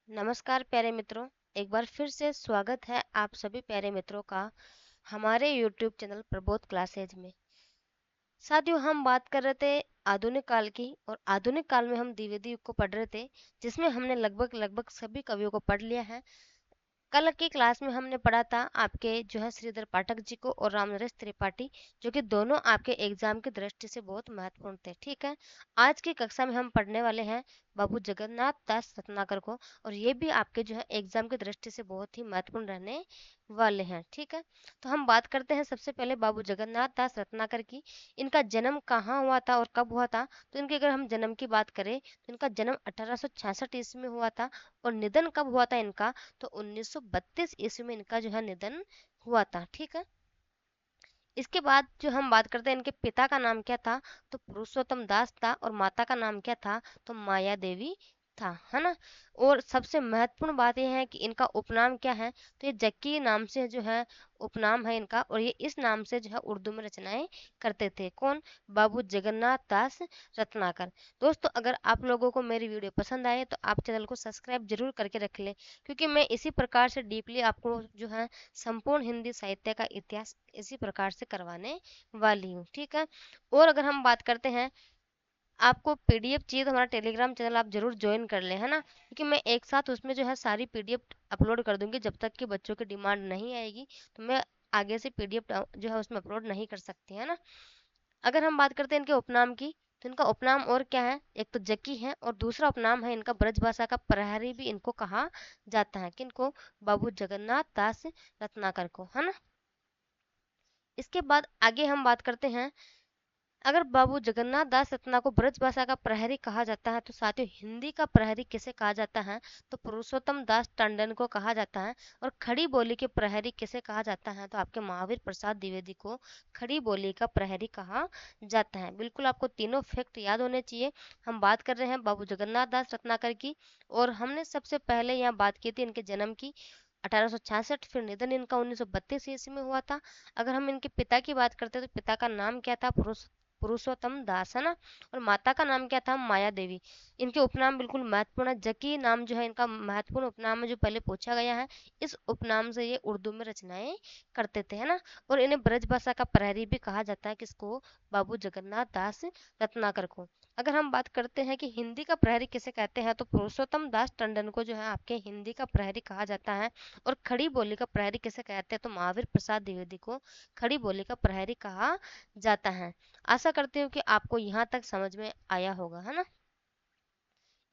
नमस्कार प्यारे मित्रों। एक बार फिर से स्वागत है आप सभी प्यारे मित्रों का हमारे YouTube चैनल प्रबोध क्लासेज में। साथियों, हम बात कर रहे थे आधुनिक काल की, और आधुनिक काल में हम द्विवेदी युग को पढ़ रहे थे, जिसमें हमने लगभग लगभग सभी कवियों को पढ़ लिया है। कल की क्लास में हमने पढ़ा था आपके जो है श्रीधर पाठक जी को और रामनरेश त्रिपाठी, जो कि दोनों आपके एग्जाम की दृष्टि से बहुत महत्वपूर्ण थे। ठीक है, आज की कक्षा में हम पढ़ने वाले हैं बाबू जगन्नाथ दास रत्नाकर को, और ये भी आपके जो है एग्जाम की दृष्टि से बहुत ही महत्वपूर्ण रहने वाले हैं। ठीक है, तो हम बात करते हैं सबसे पहले बाबू जगन्नाथ दास रत्नाकर की। इनका जन्म कहाँ हुआ था और कब हुआ था? तो इनके अगर हम जन्म की बात करें तो इनका जन्म 1866 ईस्वी में हुआ था, और निधन कब हुआ था इनका? तो 1932 ईस्वी में इनका जो है निधन हुआ था। ठीक है, इसके बाद जो हम बात करते हैं इनके पिता का नाम क्या था? तो पुरुषोत्तम दास था, और माता का नाम क्या था? तो माया देवी था, है ना। और सबसे महत्वपूर्ण बात यह है कि इनका उपनाम क्या है? तो ये जक्की नाम से जो है उपनाम है इनका, और ये इस नाम से जो है उर्दू में रचनाएं करते थे। कौन? बाबू जगन्नाथ दास रत्नाकर। दोस्तों, अगर आप लोगों को मेरी वीडियो पसंद आए तो आप चैनल को सब्सक्राइब जरूर करके रख ले, क्योंकि मैं इसी प्रकार से डीपली आपको जो है संपूर्ण हिंदी साहित्य का इतिहास इसी प्रकार से करवाने वाली हूँ। ठीक है, और अगर हम बात करते हैं, आपको पीडीएफ चाहिए तो हमारा टेलीग्राम चैनल आप जरूर ज्वाइन कर लें, है ना, क्योंकि मैं एक साथ उसमें जो है सारी पीडीएफ अपलोड कर दूंगी। जब तक कि बच्चों की डिमांड नहीं आएगी तो मैं आगे से पीडीएफ जो है उसमें अपलोड नहीं कर सकती, है ना। अगर हम बात करते हैं इनके उपनाम की, तो इनका उपनाम और क्या है? एक तो जकी है, और दूसरा उपनाम है इनका ब्रजभाषा का प्रहरी भी इनको कहा जाता है। किनको? बाबू जगन्नाथ दास रत्नाकर को, है ना। इसके बाद आगे हम बात करते हैं, अगर बाबू जगन्नाथ दास रत्ना को ब्रज भाषा का प्रहरी कहा जाता है तो साथियों हिंदी का प्रहरी किसे कहा जाता है? तो पुरुषोत्तम दास टंडन को कहा जाता है। और खड़ी बोली के प्रहरी किसे कहा जाता है? तो आपके महावीर प्रसाद द्विवेदी को खड़ी बोली का प्रहरी कहा जाता है। बिल्कुल आपको तीनों फैक्ट याद होने चाहिए। हम बात कर रहे हैं बाबू जगन्नाथ दास रत्नाकर की, और हमने सबसे पहले यहाँ बात की थी इनके जन्म की 1866, फिर निधन इनका 1932 ईस्वी में हुआ था। अगर हम इनके पिता की बात करते हैं तो पिता का नाम क्या था? पुरुषोत्तम दास, है ना। और माता का नाम क्या था? माया देवी। इनके उपनाम बिल्कुल महत्वपूर्ण है। जकी नाम जो है इनका महत्वपूर्ण उपनाम है जो पहले पूछा गया है। इस उपनाम से ये उर्दू में रचनाएं करते थे, है ना। और इन्हें ब्रज भाषा का प्रहरी भी कहा जाता है। किसको? बाबू जगन्नाथ दास रत्नाकर को। अगर हम बात करते हैं कि हिंदी का प्रहरी किसे कहते हैं, तो पुरुषोत्तम दास टंडन को जो है आपके हिंदी का प्रहरी कहा जाता है। और खड़ी बोली का प्रहरी किसे कहते हैं? तो महावीर प्रसाद द्विवेदी को खड़ी बोली का प्रहरी कहा जाता है। आशा करती हूँ कि आपको यहाँ तक समझ में आया होगा, है ना।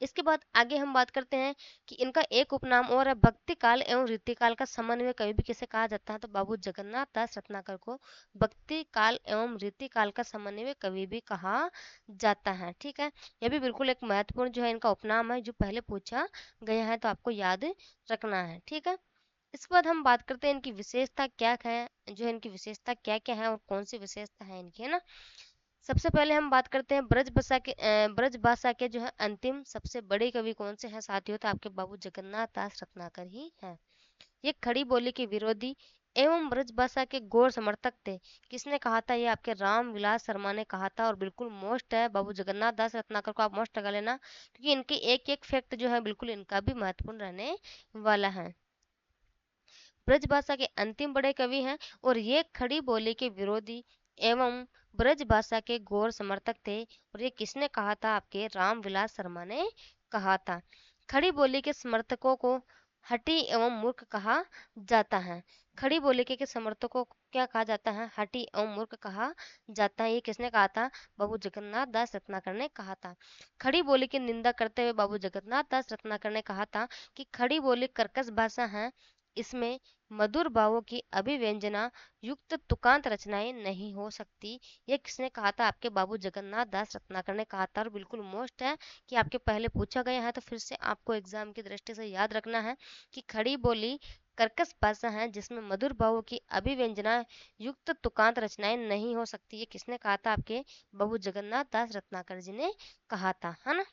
इसके बाद आगे हम बात करते हैं कि इनका एक उपनाम और है, भक्ति काल एवं रीतिकाल का समन्वय कवि भी किसे कहा जाता है? तो बाबू जगन्नाथ दास रत्नाकर को भक्ति काल एवं रीतिकाल का समन्वय कवि भी कहा जाता है। ठीक है, यह भी बिल्कुल एक महत्वपूर्ण जो है इनका उपनाम है जो पहले पूछा गया है, तो आपको याद रखना है। ठीक है, इसके बाद हम बात करते हैं इनकी विशेषता क्या है, जो है इनकी विशेषता क्या क्या है और कौन सी विशेषता है इनकी, है ना। सबसे पहले हम बात करते हैं ब्रज भाषा के जो है अंतिम सबसे बड़े कवि कौन से हैं साथियों? तो आपके बाबू जगन्नाथ दास रत्नाकर ही हैं। ये खड़ी बोली के विरोधी एवं ब्रज भाषा के घोर समर्थक थे। किसने कहा था? ये आपके राम विलास शर्मा ने कहा था, और बिल्कुल मोस्ट है बाबू जगन्नाथ दास रत्नाकर को आप मोस्ट लगा लेना, क्योंकि इनकी एक एक फैक्ट जो है बिल्कुल इनका भी महत्वपूर्ण रहने वाला है। ब्रज भाषा के अंतिम बड़े कवि हैं, और ये खड़ी बोली के विरोधी एवं ब्रज भाषा के घोर समर्थक थे। और ये किसने कहा था? आपके राम विलास शर्मा ने कहा था। खड़ी बोली के समर्थकों को हठी एवं मूर्ख कहा जाता है। खड़ी बोली के समर्थकों को क्या कहा जाता है? हठी एवं मूर्ख कहा जाता है। ये किसने कहा था? बाबू जगन्नाथ दास रत्नाकर ने कहा था। खड़ी बोली की निंदा करते हुए बाबू जगन्नाथ दास रत्नाकर ने कहा था कि खड़ी बोली कर्कश भाषा है, इसमें मधुर भावों की अभिव्यंजना युक्त तुकांत रचनाएं नहीं हो सकती। ये किसने कहा था? आपके बाबू जगन्नाथ दास रत्नाकर ने कहा था, और बिल्कुल मोस्ट है कि आपके पहले पूछा गया है, तो फिर से आपको एग्जाम की दृष्टि से याद रखना है कि खड़ी बोली कर्कश भाषा है जिसमें मधुर भावों की अभिव्यंजना युक्त तुकांत रचनाएं नहीं हो सकती। ये किसने कहा था? आपके बाबू जगन्नाथ दास रत्नाकर जी ने कहा था, है ना।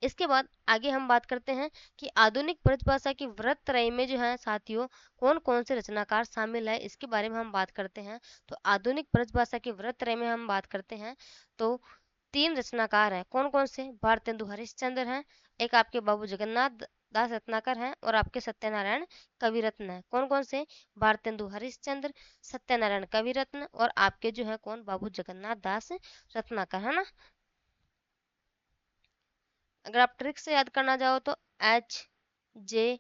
इसके बाद आगे हम बात करते हैं कि आधुनिक ब्रजभाषा की वृत्तत्रय में जो है साथियों कौन कौन से रचनाकार शामिल है, इसके बारे में हम बात करते हैं। तो आधुनिक ब्रजभाषा की वृत्तत्रय में हम बात करते हैं, तो तीन रचनाकार हैं, कौन कौन से? भारतेंदु हरिश्चंद्र हैं, एक आपके बाबू जगन्नाथ दास रत्नाकर हैं, और आपके सत्यनारायण कविरत्न हैं। कौन कौन से? भारतेंदु हरिश्चंद्र, सत्यनारायण कविरत्न, और आपके जो है कौन? बाबू जगन्नाथ दास रत्नाकर, है ना। अगर आप ट्रिक से याद करना चाहो तो HJS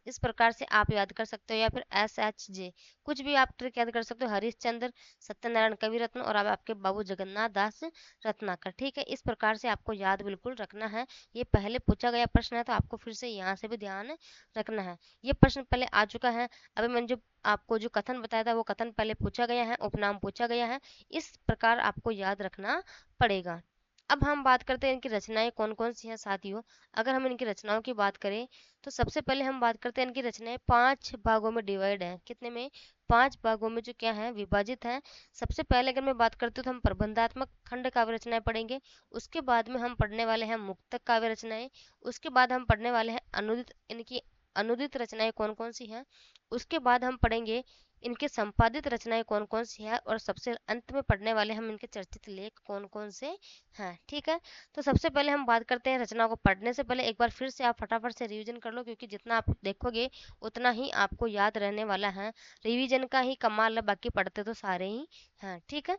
इस प्रकार से आप याद कर सकते हो, या फिर SHJ, कुछ भी आप ट्रिक याद कर सकते हो। हरिश्चंद्र, सत्यनारायण कविरत्न, और अब आपके बाबू जगन्नाथ दास रत्नाकर। ठीक है, इस प्रकार से आपको याद बिल्कुल रखना है। ये पहले पूछा गया प्रश्न है, तो आपको फिर से यहाँ से भी ध्यान रखना है। ये प्रश्न पहले आ चुका है। अभी मैंने जो आपको जो कथन बताया था वो कथन पहले पूछा गया है, उपनाम पूछा गया है। इस प्रकार आपको याद रखना पड़ेगा। अब हम बात करते हैं इनकी रचनाएं कौन कौन सी हैं साथियों। अगर हम इनकी रचनाओं की बात करें तो सबसे पहले हम बात करते हैं इनकी रचनाएं 5 भागों में डिवाइड है। कितने में? 5 भागों में जो क्या है, विभाजित है। सबसे पहले अगर मैं बात करती हूँ तो हम प्रबंधात्मक खंड काव्य रचनाएं पढ़ेंगे। उसके बाद में हम पढ़ने वाले हैं मुक्तक काव्य रचनाएं। उसके बाद हम पढ़ने वाले हैं अनुदित, इनकी अनुदित रचनाएं कौन कौन सी हैं। उसके बाद हम पढ़ेंगे इनके संपादित रचनाएं कौन कौन सी है, और सबसे अंत में पढ़ने वाले हम इनके चर्चित लेख कौन कौन से हैं। ठीक है, तो सबसे पहले हम बात करते हैं रचनाओं को पढ़ने से पहले एक बार फिर से आप फटाफट से रिवीजन कर लो, क्योंकि जितना आप देखोगे उतना ही आपको याद रहने वाला है। रिवीजन का ही कमाल है, बाकी पढ़ते तो सारे ही हैं। ठीक है,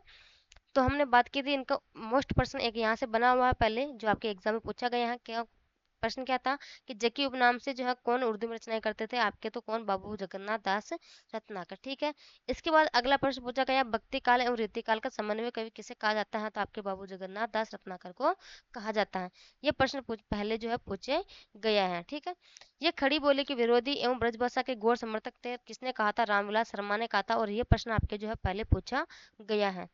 तो हमने बात की थी इनका मोस्ट प्रश्न एक यहाँ से बना हुआ है पहले, जो आपके एग्जाम में पूछा गया है। क्या प्रश्न क्या था कि जकी उपनाम से जो है कौन उर्दू में रचनाएं करते थे? आपके तो कौन? बाबू जगन्नाथ दास रत्नाकर। ठीक है, इसके बाद अगला प्रश्न पूछा गया भक्ति काल एवं रीति काल का समन्वय कवि किसे कहा जाता है? तो आपके बाबू जगन्नाथ दास रत्नाकर को कहा जाता है। ये प्रश्न पहले जो है पूछे गया है। ठीक है, ये खड़ी बोली के विरोधी एवं ब्रजभाषा के घोर समर्थक थे, किसने कहा था? रामविलास शर्मा ने कहा था, और ये प्रश्न आपके जो है पहले पूछा गया है।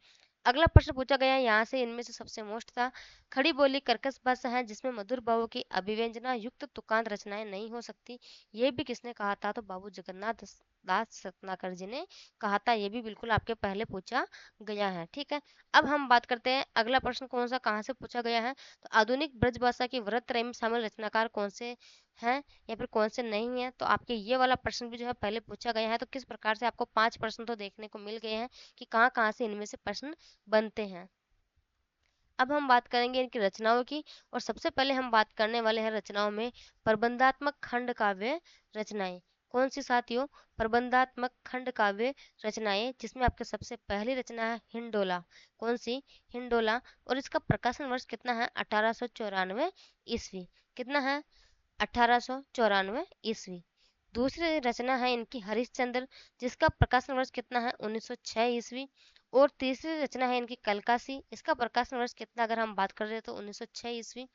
अगला प्रश्न पूछा गया है यहाँ से, इनमें से सबसे मोस्ट था, खड़ी बोली कर्कश भाषा है जिसमें मधुर भावों की अभिव्यंजना युक्त तुकांत रचनाएं नहीं हो सकती। ये भी किसने कहा था? तो बाबू जगन्नाथ दास रत्नाकर जी ने कहा था। ये भी बिल्कुल आपके पहले पूछा गया है। ठीक है, अब हम बात करते हैं अगला प्रश्न कौन सा कहाँ से पूछा गया है। तो आधुनिक ब्रज भाषा की वृत्तत्रय में शामिल रचनाकार कौन से हैं या फिर कौन से नहीं है? तो आपके ये वाला प्रश्न भी जो है पहले पूछा गया है। तो किस प्रकार से आपको 5 प्रश्न तो देखने को मिल गए हैं कि कहाँ कहाँ से इनमें से प्रश्न बनते हैं। अब हम बात करेंगे इनकी रचनाओं की, और सबसे पहले हम बात करने वाले हैं रचनाओं में प्रबंधात्मक खंड काव्य रचनाएं। कौन सी साथियों? प्रबंधात्मक खंड काव्य रचनाएं, जिसमें आपके सबसे पहली रचना है हिंडोला। कौन सी? हिंडोला, और इसका प्रकाशन वर्ष कितना है? 1894 ईस्वी। कितना है? 1894 ईस्वी। दूसरी रचना है इनकी हरिश्चंद्र, जिसका प्रकाशन वर्ष कितना है? 1906 ईस्वी। और तीसरी रचना है इनकी कलकासी, इसका प्रकाशन वर्ष कितना अगर हम बात कर रहे हैं तो 1906 ईस्वी।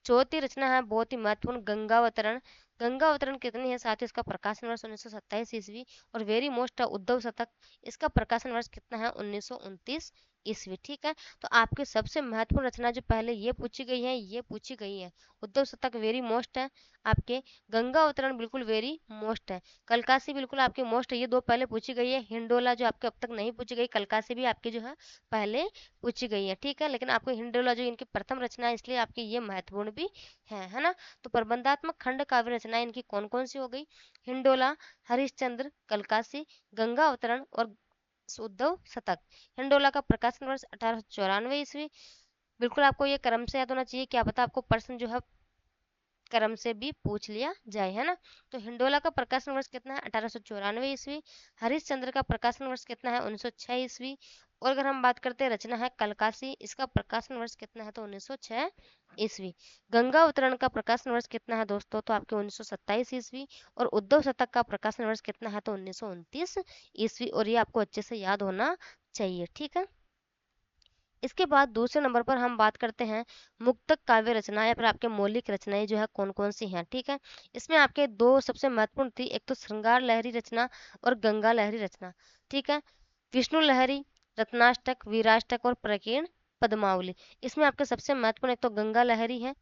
चौथी रचना है बहुत ही महत्वपूर्ण गंगावतरण। गंगावतरण कितनी है साथियों? इसका प्रकाशन वर्ष 1927 ईस्वी। और वेरी मोस्ट है उद्धव शतक, इसका प्रकाशन वर्ष कितना है? 1929 ईस्वी। ठीक है, तो आपके सबसे महत्वपूर्ण रचना जो पहले ये पूछी गई है, ये पूछी गई है। उद्धव शतक वेरी मोस्ट है आपके, गंगा अवतरण बिल्कुल वेरी मोस्ट है, कलकासी बिल्कुल आपके मोस्ट है। ये दो पहले पूछी गई है। हिंडोला जो आपके अब तक नहीं पूछी गई, कलकासी भी आपकी जो है पहले पूछी गई है। ठीक है, लेकिन आपको हिंडोला जो इनकी प्रथम रचना है, इसलिए आपकी ये महत्वपूर्ण भी है ना। तो प्रबंधात्मक खंड काव्य रचनाएं इनकी कौन कौन सी हो गई? हिंडोला, हरिश्चंद्र, कलकासी, गंगा अवतरण और उद्धव शतक। हिंडोला का प्रकाशन वर्ष 1894 ईस्वी। बिल्कुल आपको ये क्रम से याद होना चाहिए, क्या पता आपको प्रश्न जो है क्रम से भी पूछ लिया जाए, है ना। तो हिंडोला का प्रकाशन वर्ष कितना है? 1894 ईस्वी। हरिश्चंद्र का प्रकाशन वर्ष कितना है? 1906 ईस्वी। और अगर हम बात करते हैं रचना है कलकासी, इसका प्रकाशन वर्ष कितना है? तो 1906 ईस्वी। गंगा अवतरण का प्रकाशन वर्ष कितना है दोस्तों? तो आपके 1927 ईस्वी। और उद्धव शतक का प्रकाशन वर्ष कितना है? तो 1929 ईस्वी। और ये आपको अच्छे से याद होना चाहिए। ठीक है, इसके बाद दूसरे नंबर पर हम बात करते हैं मुक्तक काव्य रचना या फिर आपके मौलिक रचनाएं जो है कौन कौन सी हैं। ठीक है, इसमें आपके दो सबसे महत्वपूर्ण थी, एक तो श्रृंगार लहरी रचना और गंगा लहरी रचना। ठीक है, विष्णु लहरी, रत्नाष्टक, वीराष्टक और प्रकीर्ण पद्मावली। इसमें आपके सबसे महत्वपूर्ण एक तो गंगा लहरी है,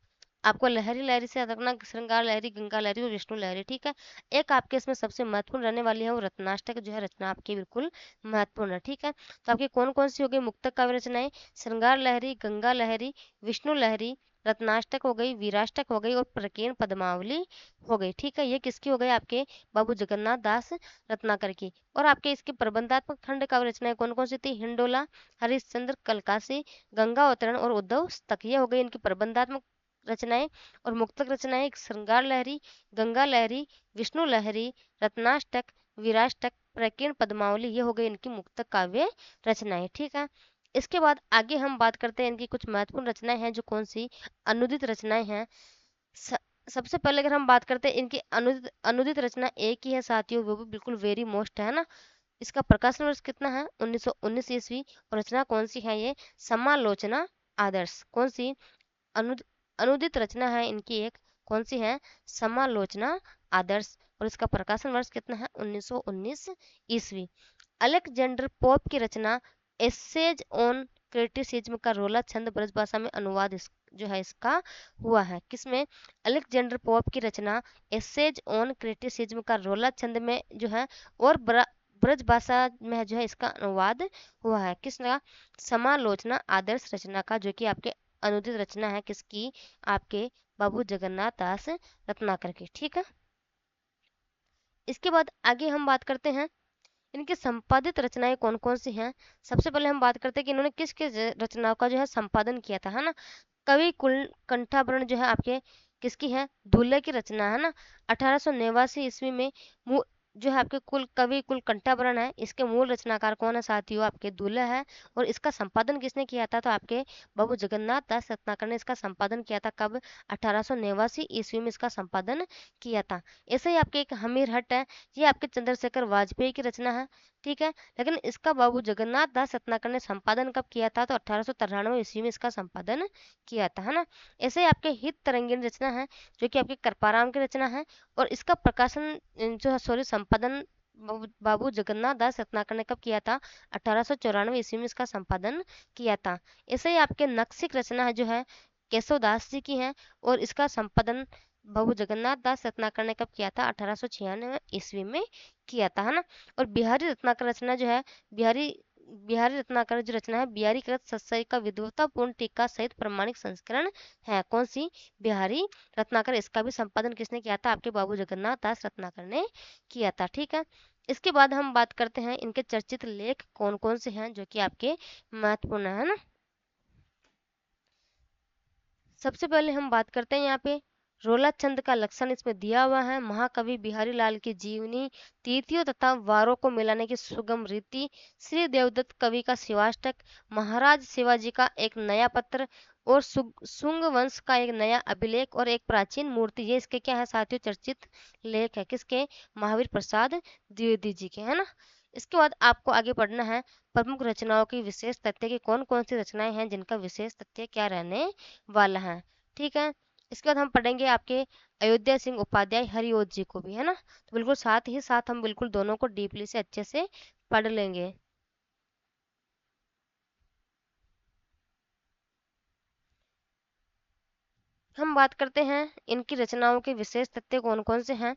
आपको लहरी लहरी से याद रखना, श्रृंगार लहरी, गंगा लहरी और विष्णु लहरी। ठीक है, एक आपके इसमें सबसे महत्वपूर्ण रहने वाली है वो रत्नाष्टक जो है रचना आपकी बिल्कुल महत्वपूर्ण है। ठीक है, तो आपकी कौन कौन सी होगी मुक्तक काव्य रचनाएं? श्रृंगार लहरी, गंगा लहरी, विष्णु लहरी, रत्नाष्टक हो गई, वीराष्टक हो गई और प्रकीर्ण पद्मावली हो गई। ठीक है, ये किसकी हो गई? आपके बाबू जगन्नाथ दास रत्नाकर की। और आपके इसके प्रबंधात्मक खंड काव्य रचनाएं कौन कौन सी थी? हिंडोला, हरिश्चंद्र, कलकासी, गंगा अवतरण और उद्धव स्तक, ये हो गई इनकी प्रबंधात्मक रचनाएं। और मुक्तक रचनाएं श्रृंगार लहरी, गंगा लहरी, विष्णु लहरी, रत्नाष्टक, विराष्टक, प्रकीर्ण पद्मावली, ये हो गई इनकी मुक्तक काव्य रचनाएं। ठीक है, इसके बाद आगे हम बात करते हैं इनकी कुछ महत्वपूर्ण रचनाएं हैं जो कौन सी अनुदित रचनाएं हैं। स, सबसे पहले अगर हम बात करते हैं इनकी अनुदित रचना एक ही है साथियों, वो भी बिल्कुल वेरी मोस्ट है ना। इसका प्रकाशन वर्ष कितना है? 1919 ईस्वी। और रचना कौन सी है? ये समालोचना आदर्श। कौन सी अनुद, अनुदित रचना है इनकी? एक कौन सी है? समालोचना आदर्श। और इसका प्रकाशन वर्ष कितना है? 1919 ईस्वी। अलेक्जेंडर पोप की रचना एसेज ऑन क्रिटिसिज्म का रोला छंद ब्रजभाषा में अनुवाद जो है इसका हुआ है। किसमें? अलेक्जेंडर पोप की रचना एसेज ऑन क्रिटिसिज्म का रोला छंद में जो है और ब्रज भाषा में जो है इसका अनुवाद हुआ है। किसका? समालोचना आदर्श रचना का, जो कि आपके अनुदित रचना है किसकी? आपके बाबू जगन्नाथ दास रत्नाकर की। ठीक है, इसके बाद आगे हम बात करते हैं इनकी संपादित रचनाएं कौन कौन सी हैं। सबसे पहले हम बात करते हैं कि इन्होंने किस किस रचनाओं का जो है संपादन किया था, है ना। कवि कुल कंठाभरण जो है आपके किसकी है? दुल्हे की रचना है ना। 1889 ईस्वी में जो है आपके कुल कवि कुल कंठाभरण है, इसके मूल रचनाकार कौन है साथियों? आपके दुल्हे है। और इसका संपादन किसने किया था? तो आपके बाबू जगन्नाथ दास रत्नाकर ने इसका संपादन किया था। कब? 1889 ईस्वी में इसका संपादन किया था। ऐसे ही आपके एक हमीर हट है, ये आपके चंद्रशेखर वाजपेयी की रचना है। ठीक है, लेकिन इसका बाबू जगन्नाथ दास रत्नाकर ने संपादन कब किया था? तो 1893 ईस्वी में इसका संपादन किया था, है ना। ऐसे ही आपके हित तरंगिणी रचना है जो कि आपके कृपाराम की रचना है। और इसका प्रकाशन जो है सॉरी संपादन बाबू जगन्नाथ दास रत्नाकर ने कब किया था? 1894 ईस्वी में इसका संपादन किया था। ऐसे ही आपके नक्सिक रचना है जो है केशव दास जी की है। और इसका संपादन बाबू जगन्नाथ दास रत्नाकर ने कब किया था? 1896 ईस्वी में किया था, है ना। और बिहारी रत्नाकर रचना जो है बिहारी बिहारी रत्नाकर जो रचना है बिहारी कृत सत्सई का विद्वतापूर्ण टीका सहित प्रमाणिक संस्करण है। कौन सी? बिहारी रत्नाकर। इसका भी संपादन किसने किया था? आपके बाबू जगन्नाथ दास रत्नाकर ने किया था। ठीक है, इसके बाद हम बात करते हैं इनके चर्चित लेख कौन कौन से हैं जो कि आपके महत्वपूर्ण है ना। सबसे पहले हम बात करते हैं यहाँ पे रोला छंद का लक्षण इसमें दिया हुआ है। महाकवि बिहारी लाल की जीवनी, तिथियों तथा वारों को मिलाने की सुगम रीति, श्री देवदत्त कवि का शिवाष्टक, महाराज शिवाजी का एक नया पत्र और सुंग वंश का एक नया अभिलेख और एक प्राचीन मूर्ति, ये इसके क्या है साथियों? चर्चित लेख है। किसके? महावीर प्रसाद द्विवेदी जी के, है ना। इसके बाद आपको आगे पढ़ना है प्रमुख रचनाओं की विशेष तथ्य की कौन कौन सी रचनाएं हैं जिनका विशेष तथ्य क्या रहने वाला है। ठीक है, इसके बाद हम पढ़ेंगे आपके अयोध्या सिंह उपाध्याय हरिओत जी को भी, है ना। तो बिल्कुल साथ ही साथ हम बिल्कुल दोनों को डीपली से अच्छे से पढ़ लेंगे। हम बात करते हैं इनकी रचनाओं के विशेष तथ्य कौन कौन से हैं।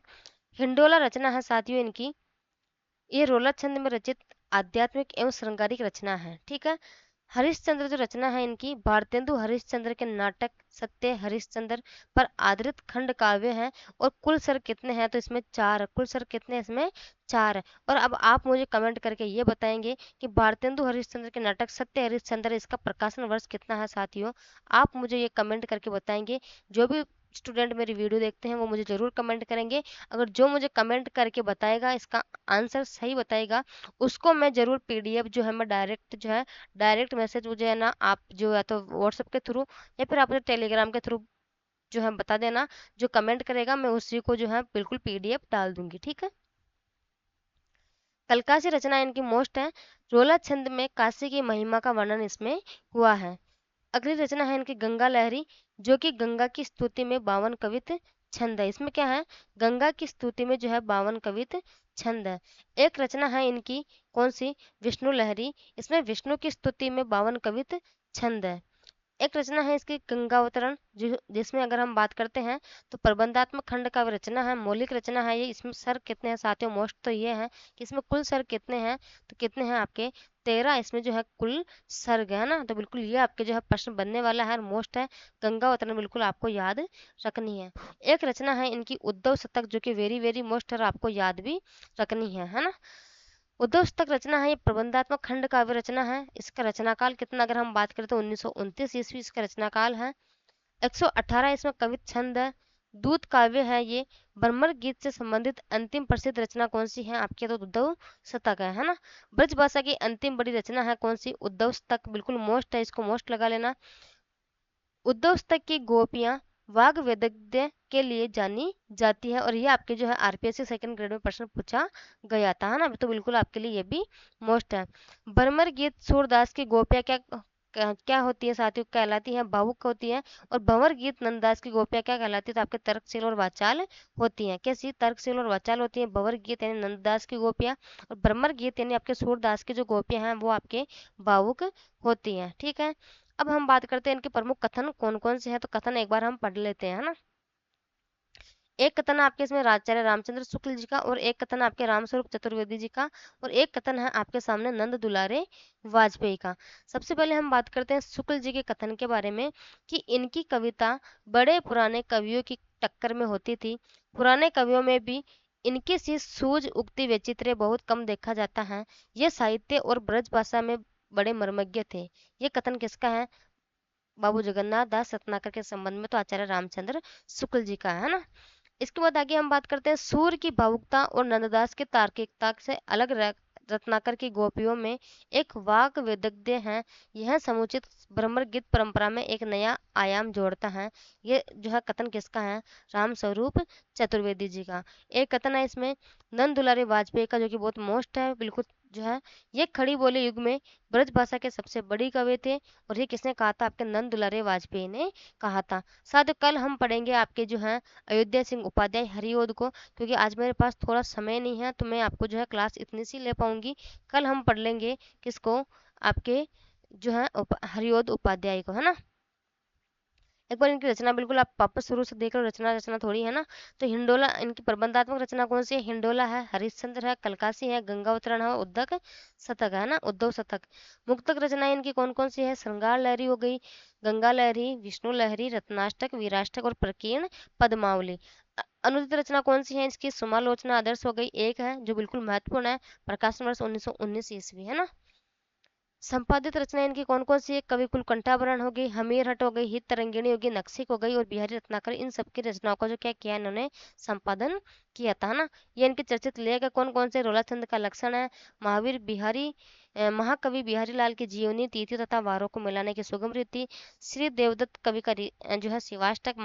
हिंडोला रचना है साथियों इनकी, ये रोला छंद में रचित आध्यात्मिक एवं श्रृंगारिक रचना है। ठीक है, हरिश्चंद्र जो रचना है इनकी भारतेंदु हरिश्चंद्र के नाटक सत्य हरिश्चंद्र पर आधारित खंड काव्य है। और कुल सर कितने हैं? तो इसमें 4 है। कुल सर कितने हैं? इसमें 4 है। और अब आप मुझे कमेंट करके ये बताएंगे कि भारतेंदु हरिश्चंद्र के नाटक सत्य हरिश्चंद्र इसका प्रकाशन वर्ष कितना है साथियों? आप मुझे ये कमेंट करके बताएंगे। जो भी स्टूडेंट मेरी वीडियो देखते हैं वो मुझे जरूर कमेंट करेंगे। अगर जो मुझे कमेंट करके बताएगा इसका आंसर सही बताएगा, उसको मैं जरूर पीडीएफ जो है मैं डायरेक्ट मैसेज मुझे है ना आप जो है तो व्हाट्सएप के थ्रू या फिर आप मुझे टेलीग्राम के थ्रू जो है बता देना। जो कमेंट करेगा मैं उसी को जो है बिल्कुल पीडीएफ डाल दूंगी। ठीक है, कलकासी रचना इनकी मोस्ट है। रोला छंद में काशी की महिमा का वर्णन इसमें हुआ है। अगली रचना है इनकी गंगा लहरी, जो कि गंगा की स्तुति में 52 कवित छंद है। इसमें क्या है? गंगा की स्तुति में जो है 52 कवित छंद है। एक रचना है इनकी कौन सी? विष्णु लहरी, इसमें विष्णु की स्तुति में 52 कवित छंद है। एक रचना है इसकी गंगावतरण, जिसमें अगर हम बात करते हैं तो प्रबंधात्मक खंड का रचना है, मौलिक रचना है ये। इसमें सर कितने हैं साथियों, मोस्ट तो ये है कि इसमें कुल सर कितने हैं, तो कितने हैं आपके 13 इसमें जो है कुल सर्ग है ना। तो बिल्कुल ये आपके जो है प्रश्न बनने वाला है, मोस्ट है गंगावतरण, बिल्कुल आपको याद रखनी है। एक रचना है इनकी उद्धव शतक, जो कि वेरी वेरी मोस्ट है और आपको याद भी रखनी है ना। उद्धव शतक रचना है ये प्रबंधात्मक खंड काव्य रचना है। इसका रचनाकाल कितना अगर हम बात करें तो 1929 ईस्वी इसका रचनाकाल है। 118 इसमें कवित छंद है। दूत काव्य है ये। ब्रह्मर गीत से संबंधित अंतिम प्रसिद्ध रचना कौन सी है आपके, तो उद्धव शतक है ना। ब्रज भाषा की अंतिम बड़ी रचना है कौन सी, उद्धव शतक, बिल्कुल मोस्ट है, इसको मोस्ट लगा लेना। उद्धव शतक की गोपियां वाग वेदज्ञ के लिए जानी जाती है, और ये आपके जो है आरपीएससी सेकंड ग्रेड में प्रश्न पूछा गया था, है ना। तो बिल्कुल आपके लिए ये भी मोस्ट है। भ्रमर गीत सूरदास की गोपियां क्या क्या होती है साथियों, कहलाती है भावुक होती है। और भंवर गीत नंददास की गोपियां क्या कहलाती है, तो आपके तर्कशील और वाचाल होती हैं। कैसी, तर्कशील और वाचाल होती है भंवर गीत यानी नंददास की गोपियां, और भ्रमर गीत यानी आपके सूरदास की जो गोपियां हैं वो आपके भावुक होती हैं। ठीक है, अब हम बात करते हैं इनके प्रमुख कथन कौन कौन से हैं, तो कथन एक बार हम पढ़ लेते हैं, है ना। एक कथन आपके इसमें आचार्य रामचंद्र शुक्ल जी का, और एक कथन आपके रामस्वरूप चतुर्वेदी जी का, और एक कथन है आपके सामने नंद दुलारे वाजपेयी का। सबसे पहले हम बात करते हैं शुक्ल जी के कथन के बारे में, कि इनकी कविता बड़े पुराने कवियों की टक्कर में होती थी। पुराने कवियों में भी इनके सी सूझ उक्ति वैचित्र्य बहुत कम देखा जाता है। ये साहित्य और ब्रज भाषा में बड़े मर्मज्ञ थे। ये कथन किसका है, बाबू जगन्नाथ दास रत्नाकर के संबंध में, तो आचार्य रामचंद्र शुक्ल जी का है ना। इसके बाद आगे हम बात करते हैं सूर की भावुकता और नंददास की तार्किकता से अलग रत्नाकर की गोपियों में एक वाक वेदज्ञ है। यह समुचित भ्रमर गीत परंपरा में एक नया आयाम जोड़ता है। ये जो है कथन किसका है, राम स्वरूप चतुर्वेदी जी का। एक कथन है इसमें नंद दुलारी वाजपेयी का, जो कि बहुत मोस्ट है बिल्कुल जो है। ये खड़ी बोले युग में ब्रज भाषा के सबसे बड़ी कवि थे, और ये किसने कहा था, आपके नंद दुलारे वाजपेयी ने कहा था। साथ कल हम पढ़ेंगे आपके जो है अयोध्या सिंह उपाध्याय हरिओद को, क्योंकि आज मेरे पास थोड़ा समय नहीं है, तो मैं आपको जो है क्लास इतनी सी ले पाऊंगी। कल हम पढ़ लेंगे किसको, आपके जो है हरिओद उपाध्याय को, है ना। एक बार इनकी रचना बिल्कुल आप वापस शुरू से देख लो, रचना रचना थोड़ी है ना। तो हिंडोला इनकी प्रबंधात्मक रचना कौन सी है, हिंडोला है, हरिश्चंद्र है, कलकासी है, गंगावतरण है, उद्धव शतक है ना, उद्धव शतक। मुक्तक रचना इनकी कौन कौन सी है, श्रृंगार लहरी हो गई, गंगा लहरी, विष्णु लहरी, रत्नाष्टक, वीराष्टक और प्रकीर्ण पद्मावली। अनुदित रचना कौन सी है इसकी, समालोचना आदर्श हो गई, एक है जो बिल्कुल महत्वपूर्ण है, प्रकाशन वर्ष 1919 ईस्वी, है ना। संपादित रचना इनकी कौन कौन सी है, कविकुल कंठाभरण हो गई, हमीर हट हो गई, हित तरंगिणी हो गई, नक्सिक हो गई, और बिहारी रत्नाकर। इन सबकी रचनाओं का जो क्या किया इन्होंने, संपादन किया था ना। ये इनके चर्चित लेख है कौन कौन से, रोलाचंद का लक्षण है, महावीर बिहारी महाकवि बिहारी लाल की जीवनी, तिथि तथा वारों को मिलाने की सुगम रीति, श्री देवदत्त कवि का जो है शिवाष्टक,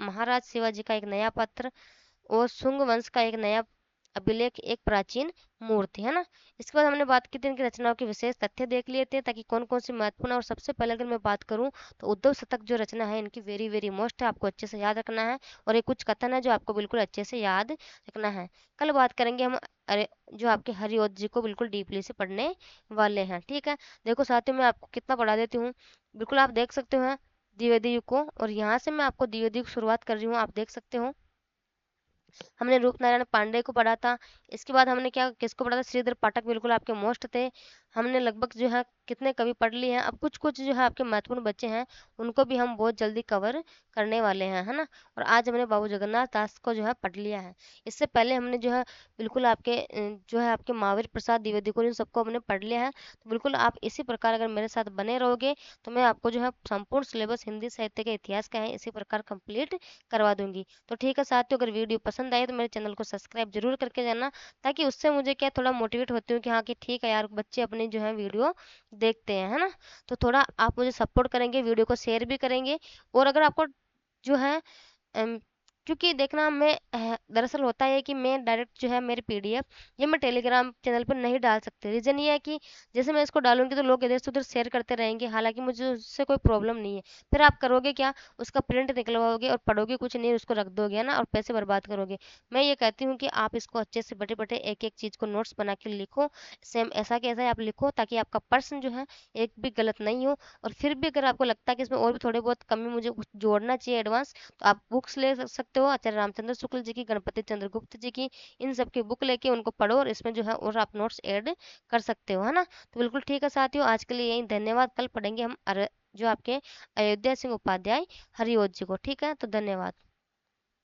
महाराज शिवाजी का एक नया पत्र, और शुंग वंश का एक नया अभिलेख, एक प्राचीन मूर्ति, है ना। इसके बाद हमने बात की थी इनकी रचनाओं के विशेष तथ्य देख लिए थे, ताकि कौन कौन सी महत्वपूर्ण है। और सबसे पहले अगर मैं बात करूं तो उद्धव शतक जो रचना है इनकी वेरी वेरी मोस्ट है, आपको अच्छे से याद रखना है। और ये कुछ कथन है जो आपको बिल्कुल अच्छे से याद रखना है। कल बात करेंगे हम, अरे जो आपके हरिओद जी को बिल्कुल डीपली से पढ़ने वाले हैं। ठीक है, देखो साथियों मैं आपको कितना पढ़ा देती हूँ, बिल्कुल आप देख सकते हो द्विवेदी युग को, और यहाँ से मैं आपको द्विवेदी युग शुरुआत कर रही हूँ, आप देख सकते हो। हमने रूप नारायण पांडे को पढ़ा था। इसके बाद हमने क्या किसको पढ़ा था, श्रीधर पाठक, बिल्कुल आपके मोस्ट थे। हमने लगभग जो है कितने कवि पढ़ लिए हैं। अब कुछ कुछ जो है आपके महत्वपूर्ण बच्चे हैं, उनको भी हम बहुत जल्दी कवर करने वाले हैं, है ना। और आज हमने बाबू जगन्नाथ दास को जो है पढ़ लिया है। इससे पहले हमने जो है बिल्कुल आपके जो है आपके महावीर प्रसाद द्विवेदी को, इन सबको हमने पढ़ लिया है। तो बिल्कुल आप इसी प्रकार अगर मेरे साथ बने रहोगे, तो मैं आपको जो है संपूर्ण सिलेबस हिंदी साहित्य के इतिहास का है इसी प्रकार कंप्लीट करवा दूंगी। तो ठीक है साथियों, अगर वीडियो पसंद आए तो मेरे चैनल को सब्सक्राइब जरूर करके जाना, ताकि उससे मुझे क्या थोड़ा मोटिवेट होती हूँ कि हाँ कि ठीक है यार, बच्चे अपनी जो है वीडियो देखते हैं, है ना। तो थोड़ा आप मुझे सपोर्ट करेंगे, वीडियो को शेयर भी करेंगे। और अगर आपको जो है क्योंकि देखना मैं दरअसल होता है कि मैं डायरेक्ट जो है मेरी पीडीएफ ये मैं टेलीग्राम चैनल पर नहीं डाल सकती। रीज़न ये है कि जैसे मैं इसको डालूंगी तो लोग इधर से उधर शेयर करते रहेंगे, हालांकि मुझे उससे कोई प्रॉब्लम नहीं है। फिर आप करोगे क्या, उसका प्रिंट निकलवाओगे और पढ़ोगे कुछ नहीं, उसको रख दोगे, है ना, और पैसे बर्बाद करोगे। मैं ये कहती हूँ कि आप इसको अच्छे से बटे बटे एक एक चीज़ को नोट्स बना के लिखो, सेम ऐसा कि ऐसा आप लिखो, ताकि आपका प्रश्न जो है एक भी गलत नहीं हो। और फिर भी अगर आपको लगता है कि इसमें और भी थोड़े बहुत कमी मुझे कुछ जोड़ना चाहिए एडवांस, तो आप बुक्स ले सकते हो, आचार्य रामचंद्र शुक्ल जी की, गणपति चंद्र गुप्त जी की, इन सब की बुक लेके उनको पढ़ो और इसमें जो है और आप नोट्स ऐड कर सकते हो, है ना। तो बिल्कुल ठीक है साथियों, आज के लिए यही, धन्यवाद। कल पढ़ेंगे हम जो आपके अयोध्या सिंह उपाध्याय हरिओत जी को। ठीक है, तो धन्यवाद।